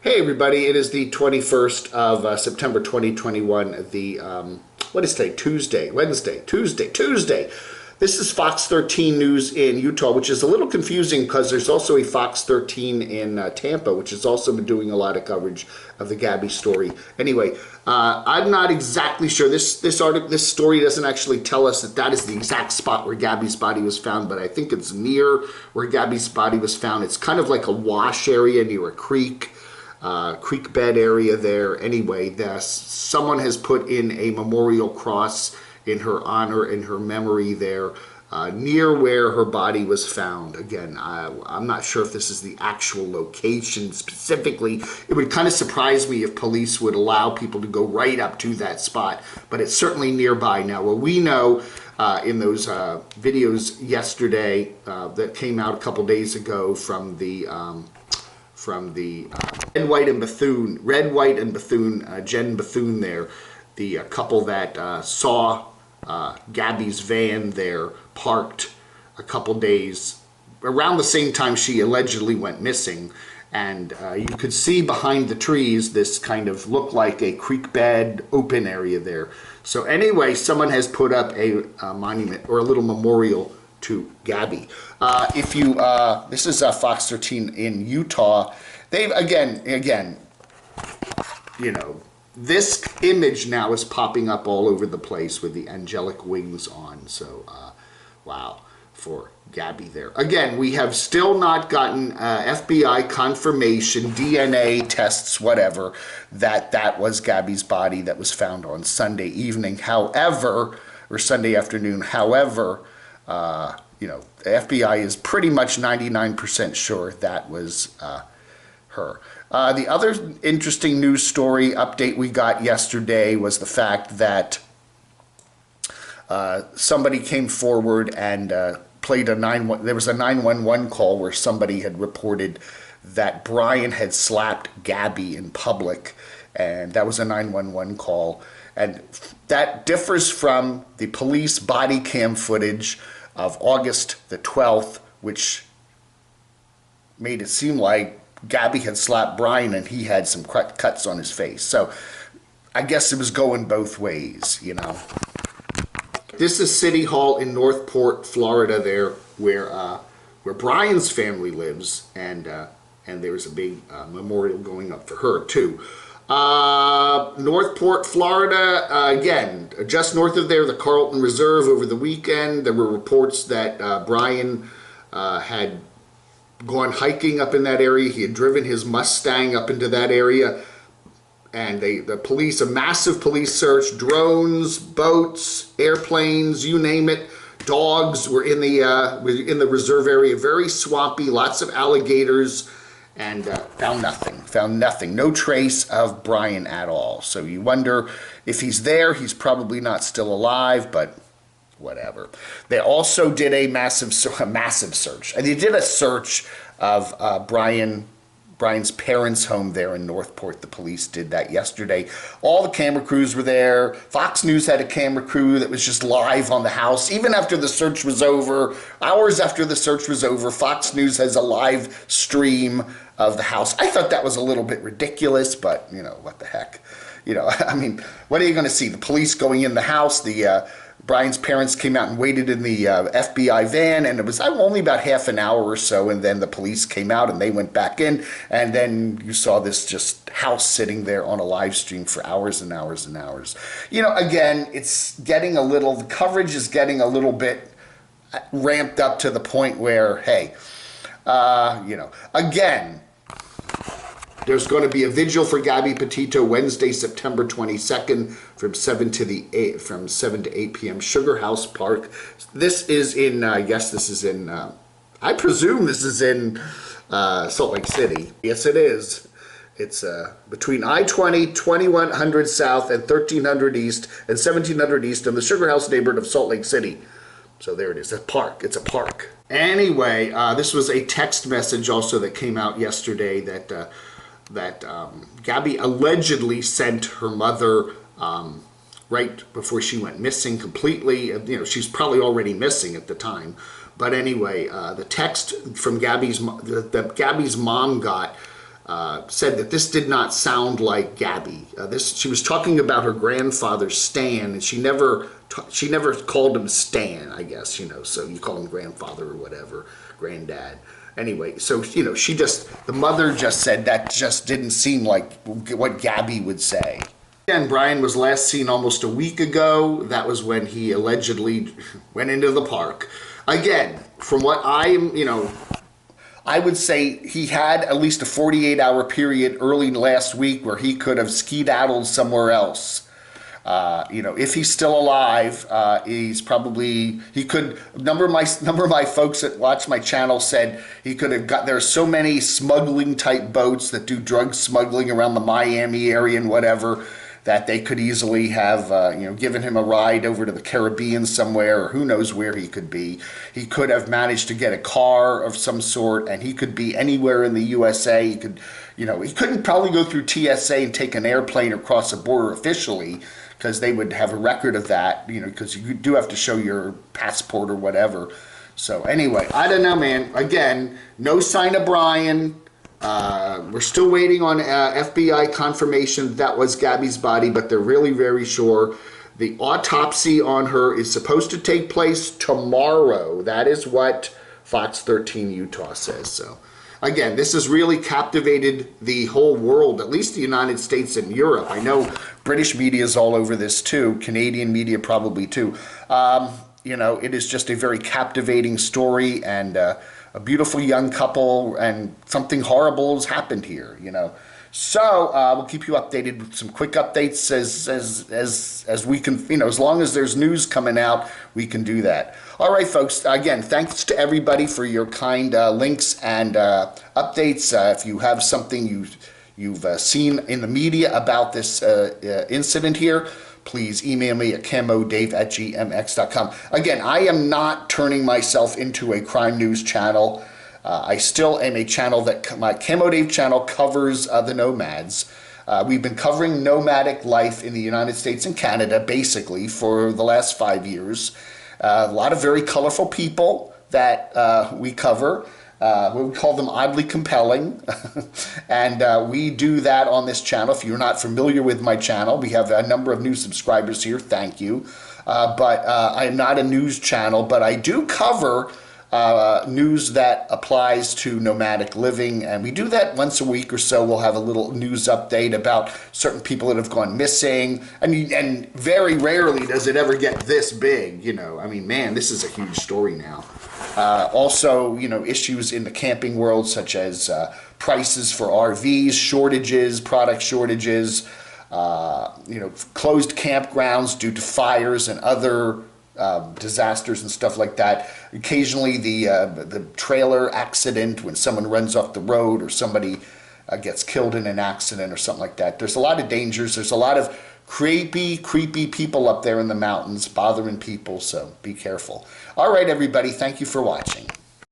Hey everybody, it is the 21st of September 2021, what is today? Tuesday. This is Fox 13 News in Utah, which is a little confusing because there's also a Fox 13 in Tampa, which has also been doing a lot of coverage of the Gabby story. Anyway, I'm not exactly sure. This story doesn't actually tell us that is the exact spot where Gabby's body was found, but I think it's near where Gabby's body was found. It's kind of like a wash area near a creek bed area there. Anyway, someone has put in a memorial cross in her honor, in her memory there, near where her body was found. Again, I'm not sure if this is the actual location specifically. It would kind of surprise me if police would allow people to go right up to that spot, but it's certainly nearby. Now, what we know in those videos yesterday that came out a couple days ago from the Red, White, and Bethune, Jen Bethune there, the couple that saw Gabby's van there parked a couple days around the same time she allegedly went missing. And you could see behind the trees this kind of looked like a creek bed open area there. So anyway, someone has put up a monument or a little memorial to Gabby. This is Fox 13 in Utah. They've again, you know, this image now is popping up all over the place with the angelic wings on. So, wow, for Gabby there. Again, we have still not gotten FBI confirmation, DNA tests, whatever, that was Gabby's body that was found on Sunday evening. However, or Sunday afternoon. However, you know, the FBI is pretty much 99% sure that was her. The other interesting news story update we got yesterday was the fact that somebody came forward and played there was a 911 call where somebody had reported that Brian had slapped Gabby in public, and that was a 911 call. And that differs from the police body cam footage of August the 12th, which made it seem like Gabby had slapped Brian and he had some cuts on his face. So I guess it was going both ways, you know. This is City Hall in Northport, Florida there, where Brian's family lives, and there was a big memorial going up for her too. Northport, Florida, again, just north of there, the Carlton Reserve. Over the weekend, there were reports that Brian had gone hiking up in that area. He had driven his Mustang up into that area, and the police, a massive police search, drones, boats, airplanes, you name it, dogs were in the reserve area. Very swampy, lots of alligators. And found nothing, no trace of Brian at all. So you wonder if he's there. He's probably not still alive, but whatever. They also did a massive search. And they did a search of Brian's parents' home there in Northport. The police did that yesterday. All the camera crews were there. Fox News had a camera crew that was just live on the house. Even after the search was over, hours after the search was over, Fox News has a live stream of the house. I thought that was a little bit ridiculous, but, you know, what the heck. You know, I mean, what are you going to see? The police going in the house, Brian's parents came out and waited in the FBI van, and it was only about half an hour or so, and then the police came out and they went back in, and then you saw this just house sitting there on a live stream for hours and hours and hours. You know, again, the coverage is getting a little bit ramped up to the point where, hey, you know, again, there's going to be a vigil for Gabby Petito Wednesday, September 22nd from 7 to 8 p.m. Sugar House Park. This is in, I presume this is in Salt Lake City. Yes, it is. It's between I-20, 2100 South, and 1300 East, and 1700 East in the Sugar House neighborhood of Salt Lake City. So there it is, a park. It's a park. Anyway, this was a text message also that came out yesterday that Gabby allegedly sent her mother right before she went missing completely. You know, she's probably already missing at the time. But anyway, the text from Gabby's mom got said that this did not sound like Gabby. She was talking about her grandfather Stan, and she never called him Stan, I guess, so you call him grandfather or whatever, granddad. Anyway, so, the mother just said that just didn't seem like what Gabby would say. Again, Brian was last seen almost a week ago. That was when he allegedly went into the park. Again, from what I would say he had at least a 48-hour period early last week where he could have skedaddled somewhere else. If he's still alive, he could. A number of my folks that watch my channel said he could have got. There are so many smuggling type boats that do drug smuggling around the Miami area and whatever, that they could easily have, given him a ride over to the Caribbean somewhere, or who knows where he could be. He could have managed to get a car of some sort, and he could be anywhere in the USA. He could, he couldn't probably go through TSA and take an airplane or cross a border officially, because they would have a record of that, because you do have to show your passport or whatever. So anyway, I don't know, man. Again, no sign of Brian. We're still waiting on FBI confirmation that was Gabby's body, but they're really very sure. The autopsy on her is supposed to take place tomorrow. That is what Fox 13 Utah says. So, again, this has really captivated the whole world, at least the United States and Europe. I know British media is all over this too. Canadian media probably too. It is just a very captivating story, and a beautiful young couple, and something horrible has happened here, So we'll keep you updated with some quick updates as we can, as long as there's news coming out, we can do that. All right, folks. Again, thanks to everybody for your kind links and updates. If you have something you've seen in the media about this incident here, please email me at camodave@gmx.com. Again, I am not turning myself into a crime news channel. I still am a channel that, my Camo Dave channel covers the nomads. We've been covering nomadic life in the United States and Canada, basically, for the last 5 years. A lot of very colorful people that we cover. We call them oddly compelling, and we do that on this channel. If you're not familiar with my channel, we have a number of new subscribers here. Thank you. But I am not a news channel, but I do cover news that applies to nomadic living, and we do that once a week or so. We'll have a little news update about certain people that have gone missing, and very rarely does it ever get this big. I mean, man, this is a huge story now. Also, issues in the camping world, such as prices for RVs, shortages, product shortages, closed campgrounds due to fires and other disasters and stuff like that. Occasionally, the trailer accident when someone runs off the road, or somebody gets killed in an accident or something like that. There's a lot of dangers. There's a lot of creepy people up there in the mountains bothering people, so be careful. All right, everybody, thank you for watching.